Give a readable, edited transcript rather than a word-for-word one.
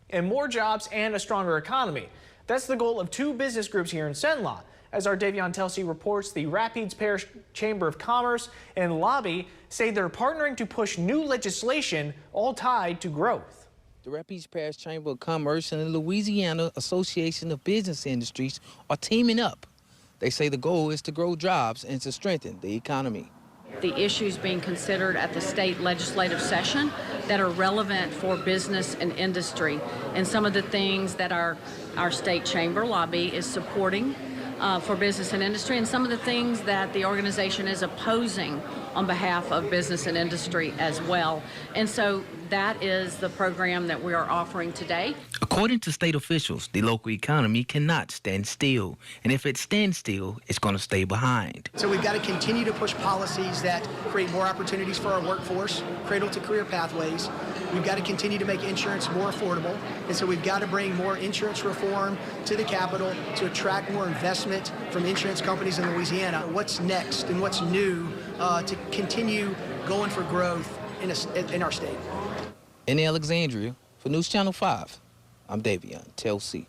and more jobs and a stronger economy. That's the goal of two business groups here in Cenla. As our Davion Telsey reports, the Rapides Parish Chamber of Commerce and LABI say they're partnering to push new legislation, all tied to growth. The Rapides Parish Chamber of Commerce and the Louisiana Association of Business Industries are teaming up. They say the goal is to grow jobs and to strengthen the economy. The issues being considered at the state legislative session that are relevant for business and industry, and some of the things that our state chamber, LABI, is supporting for business and industry, and some of the things that the organization is opposing on behalf of business and industry as well. And so that is the program that we are offering today. According to state officials, the local economy cannot stand still. And if it stands still, it's going to stay behind. So we've got to continue to push policies that create more opportunities for our workforce, cradle to career pathways. We've got to continue to make insurance more affordable. And so we've got to bring more insurance reform to the Capitol to attract more investment from insurance companies in Louisiana. What's next and what's new to continue going for growth in our state. In Alexandria, for News Channel 5, I'm Davion Telsey.